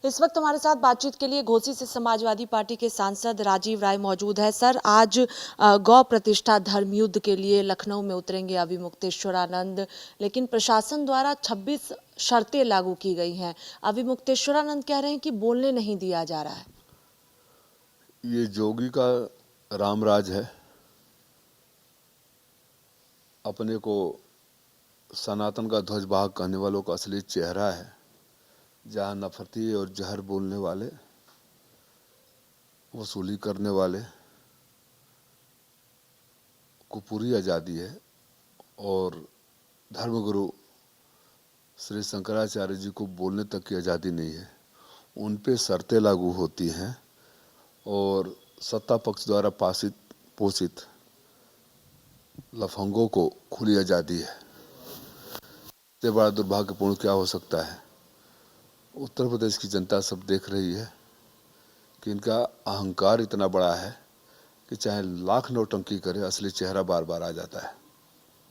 इस वक्त हमारे साथ बातचीत के लिए घोसी से समाजवादी पार्टी के सांसद राजीव राय मौजूद है। सर, आज गौ प्रतिष्ठा धर्म युद्ध के लिए लखनऊ में उतरेंगे अविमुक्तेश्वरानंद, लेकिन प्रशासन द्वारा 26 शर्तें लागू की गई हैं। अविमुक्तेश्वरानंद कह रहे हैं कि बोलने नहीं दिया जा रहा है। ये जोगी का रामराज है। अपने को सनातन का ध्वजवाहक कहने वालों का असली चेहरा है, जहाँ नफरती और जहर बोलने वाले, वसूली करने वाले को पूरी आज़ादी है। और धर्मगुरु श्री शंकराचार्य जी को बोलने तक की आज़ादी नहीं है। उन पे शर्तें लागू होती हैं और सत्ता पक्ष द्वारा पोषित लफंगों को खुली आज़ादी है। इससे बड़ा दुर्भाग्यपूर्ण क्या हो सकता है। उत्तर प्रदेश की जनता सब देख रही है कि इनका अहंकार इतना बड़ा है कि चाहे लाख नौटंकी करे, असली चेहरा बार बार आ जाता है।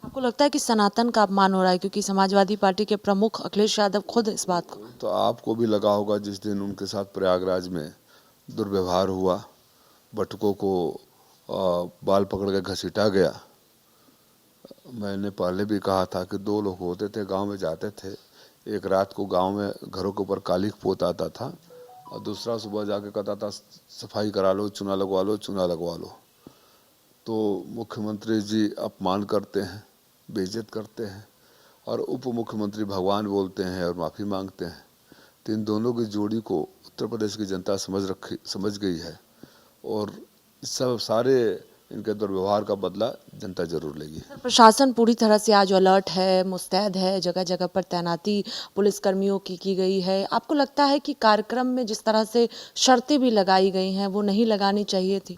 आपको लगता है कि सनातन का अपमान हो रहा है, क्योंकि समाजवादी पार्टी के प्रमुख अखिलेश यादव खुद इस बात को। तो आपको भी लगा होगा जिस दिन उनके साथ प्रयागराज में दुर्व्यवहार हुआ, बटुकों को बाल पकड़ के घसीटा गया। मैंने पहले भी कहा था कि दो लोग होते थे, गांव में जाते थे। एक रात को गांव में घरों के ऊपर कालिख पोत आता था और दूसरा सुबह जाके कहता था सफाई करा लो, चूना लगवा लो, चूना लगवा लो। तो मुख्यमंत्री जी अपमान करते हैं, बेइज्जत करते हैं और उप मुख्यमंत्री भगवान बोलते हैं और माफ़ी मांगते हैं। तो इन दोनों की जोड़ी को उत्तर प्रदेश की जनता समझ गई है और सब सारे इनके दुर्व्यवहार का बदला जनता जरूर लेगी। प्रशासन पूरी तरह से आज अलर्ट है, मुस्तैद है, जगह जगह पर तैनाती पुलिसकर्मियों की गई है। आपको लगता है कि कार्यक्रम में जिस तरह से शर्तें भी लगाई गई हैं वो नहीं लगानी चाहिए थी?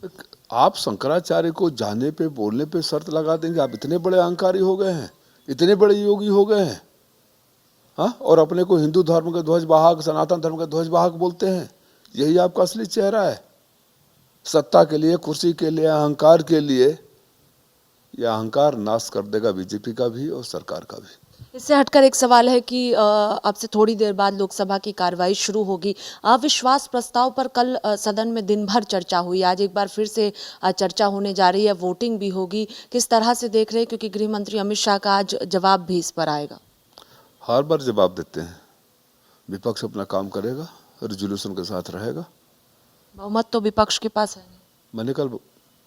आप शंकराचार्य को जाने पे बोलने पे शर्त लगा देंगे? आप इतने बड़े अहंकारी हो गए हैं, इतने बड़े योगी हो गए हैं, हाँ? और अपने को हिंदू धर्म के ध्वजवाहक, सनातन धर्म के ध्वजवाहक बोलते हैं। यही आपका असली चेहरा है। सत्ता के लिए, कुर्सी के लिए, अहंकार के लिए। यह अहंकार नाश कर देगा बीजेपी का भी और सरकार का भी। इससे हटकर एक सवाल है कि अब से थोड़ी देर बाद लोकसभा की कार्रवाई शुरू होगी। अविश्वास प्रस्ताव पर कल सदन में दिन भर चर्चा हुई, आज एक बार फिर से चर्चा होने जा रही है, वोटिंग भी होगी। किस तरह से देख रहे हैं, क्योंकि गृह मंत्री अमित शाह का आज जवाब भी इस पर आएगा? हर बार जवाब देते हैं। विपक्ष अपना काम करेगा, रेजोल्यूशन के साथ रहेगा। बहुमत तो विपक्ष के पास है। मैंने कल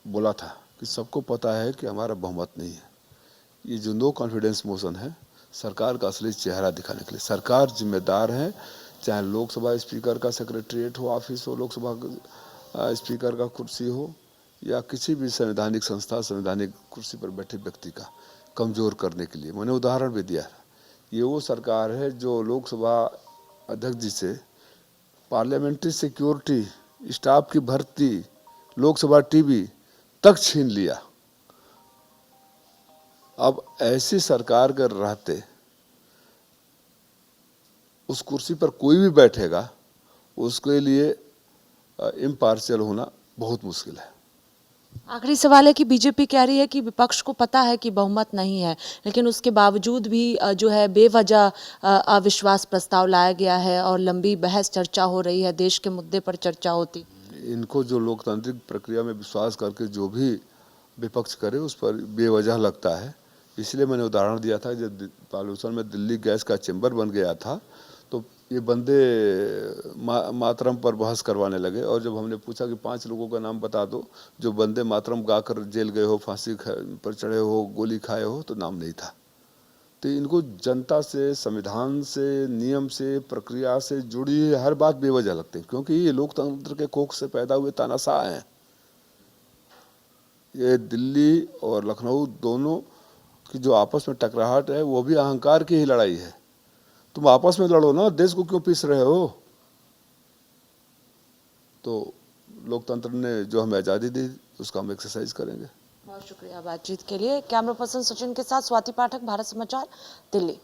बोला था कि सबको पता है कि हमारा बहुमत नहीं है। ये जो नो कॉन्फिडेंस मोशन है, सरकार का असली चेहरा दिखाने के लिए। सरकार जिम्मेदार है, चाहे लोकसभा स्पीकर का सेक्रेटरीट हो, ऑफिस हो, लोकसभा स्पीकर का कुर्सी हो, या किसी भी संवैधानिक संस्था, संवैधानिक कुर्सी पर बैठे व्यक्ति का कमज़ोर करने के लिए। मैंने उदाहरण भी दिया। ये वो सरकार है जो लोकसभा अध्यक्ष जी से पार्लियामेंट्री सिक्योरिटी, स्टाफ की भर्ती, लोकसभा टीवी तक छीन लिया। अब ऐसी सरकार के रहते उस कुर्सी पर कोई भी बैठेगा, उसके लिए इम्पार्शियल होना बहुत मुश्किल है। आखिरी सवाल है कि बीजेपी कह रही है कि विपक्ष को पता है कि बहुमत नहीं है, लेकिन उसके बावजूद भी जो है बेवजह अविश्वास प्रस्ताव लाया गया है और लंबी बहस चर्चा हो रही है, देश के मुद्दे पर चर्चा होती। इनको जो लोकतांत्रिक प्रक्रिया में विश्वास करके जो भी विपक्ष करे, उस पर बेवजह लगता है। इसलिए मैंने उदाहरण दिया था, जब पॉल्यूशन में दिल्ली गैस का चैम्बर बन गया था तो ये बंदे मातरम पर बहस करवाने लगे। और जब हमने पूछा कि 5 लोगों का नाम बता दो जो बंदे मातरम गाकर जेल गए हो, फांसी पर चढ़े हो, गोली खाए हो, तो नाम नहीं था। तो इनको जनता से, संविधान से, नियम से, प्रक्रिया से जुड़ी हर बात बेवजह लगती है, क्योंकि ये लोकतंत्र के कोख से पैदा हुए तानाशाह हैं। ये दिल्ली और लखनऊ दोनों की जो आपस में टकराहट है, वो भी अहंकार की ही लड़ाई है। तुम आपस में लड़ो ना, देश को क्यों पीस रहे हो? तो लोकतंत्र ने जो हमें आज़ादी दी, उसका हम एक्सरसाइज करेंगे। बहुत शुक्रिया बातचीत के लिए। कैमरा पर्सन सचिन के साथ स्वाति पाठक, भारत समाचार, दिल्ली।